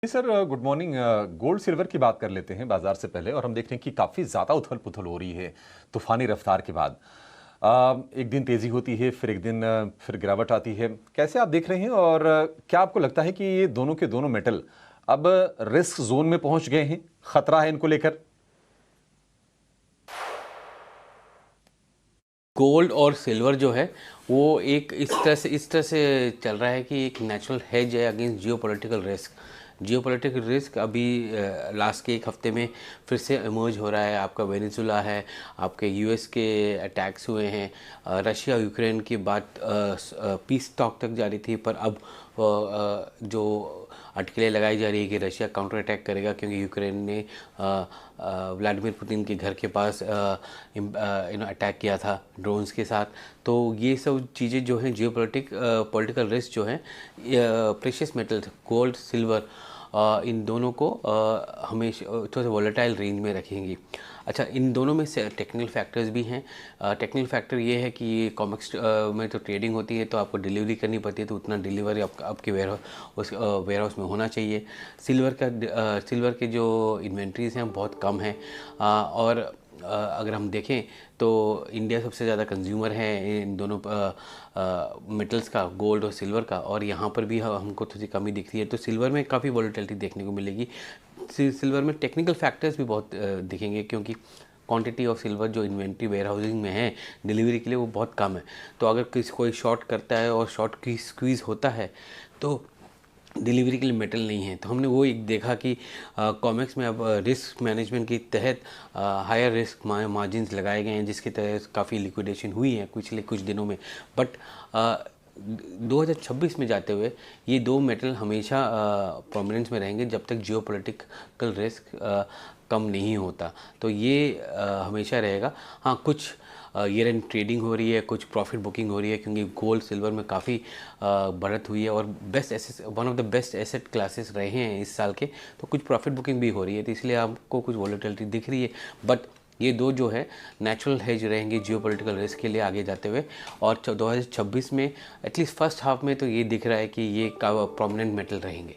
जी sir, good morning. Gold silver की बात कर लेते हैं बाजार से पहले, और हम देख रहे हैं कि काफ़ी ज़्यादा उथल पुथल हो रही है तूफानी रफ्तार के बाद। एक दिन तेज़ी होती है, फिर एक दिन फिर गिरावट आती है। कैसे आप देख रहे हैं, और क्या आपको लगता है कि ये दोनों के दोनों मेटल अब रिस्क जोन में पहुंच गए हैं, खतरा है इनको लेकर? गोल्ड और सिल्वर जो है वो एक इस तरह से चल रहा है कि एक नेचुरल हेज है against geopolitical risk. Geopolitical risk अभी लास्ट के एक हफ्ते में फिर से इमर्ज हो रहा है। आपका वेनेजुला है, आपके यूएस के अटैक्स हुए हैं, रशिया यूक्रेन की बात पीस टॉक तक जा रही थी, पर अब जो अटकलें लगाई जा रही है कि रशिया काउंटर अटैक करेगा क्योंकि यूक्रेन ने व्लादिमीर पुतिन के घर के पास अटैक किया था ड्रोन्स के साथ। तो ये सब चीज़ें जो हैं पॉलिटिकल रिस्क जो हैं, प्रेशियस मेटल्स गोल्ड सिल्वर, इन दोनों को हमेशा थोड़ा सा वॉलेटाइल रेंज में रखेंगी। अच्छा, इन दोनों में से टेक्निकल फैक्टर्स भी हैं। टेक्निकल फैक्टर ये है कि कॉमिक्स में तो ट्रेडिंग होती है तो आपको डिलीवरी करनी पड़ती है, तो उतना डिलीवरी आपके वेयर हाउस में होना चाहिए। सिल्वर के जो इन्वेंट्रीज हैं बहुत कम हैं, और अगर हम देखें तो इंडिया सबसे ज़्यादा कंज्यूमर है इन दोनों मेटल्स का, गोल्ड और सिल्वर का, और यहाँ पर भी हमको थोड़ी कमी दिखती है। तो सिल्वर में काफ़ी वॉलेटिलिटी देखने को मिलेगी। सिल्वर में टेक्निकल फैक्टर्स भी बहुत दिखेंगे, क्योंकि क्वांटिटी ऑफ सिल्वर जो इन्वेंट्री वेयर हाउसिंग में है डिलीवरी के लिए वो बहुत कम है। तो अगर कोई शॉर्ट करता है और शॉर्ट की स्क्वीज़ होता है तो डिलीवरी के लिए मेटल नहीं है। तो हमने वो एक देखा कि कॉमेक्स में अब रिस्क मैनेजमेंट के तहत हायर रिस्क मार्जिन्स लगाए गए हैं, जिसके तहत काफ़ी लिक्विडेशन हुई है पिछले कुछ दिनों में। बट 2026 में जाते हुए ये दो मेटल हमेशा प्रोमिनेंस में रहेंगे जब तक जियोपॉलिटिकल रिस्क कम नहीं होता। तो ये हमेशा रहेगा। हाँ, कुछ ईयर एंड ट्रेडिंग हो रही है, कुछ प्रॉफिट बुकिंग हो रही है, क्योंकि गोल्ड सिल्वर में काफ़ी बढ़त हुई है और one of the best asset classes रहे हैं इस साल के। तो कुछ प्रॉफिट बुकिंग भी हो रही है, तो इसलिए आपको कुछ वॉलेटिलिटी दिख रही है। बट ये दो जो है नेचुरल हेज रहेंगे जियोपॉलिटिकल रिस्क के लिए आगे जाते हुए। और 2026 में एटलीस्ट फर्स्ट हाफ में तो ये दिख रहा है कि ये प्रोमिनेंट मेटल रहेंगे।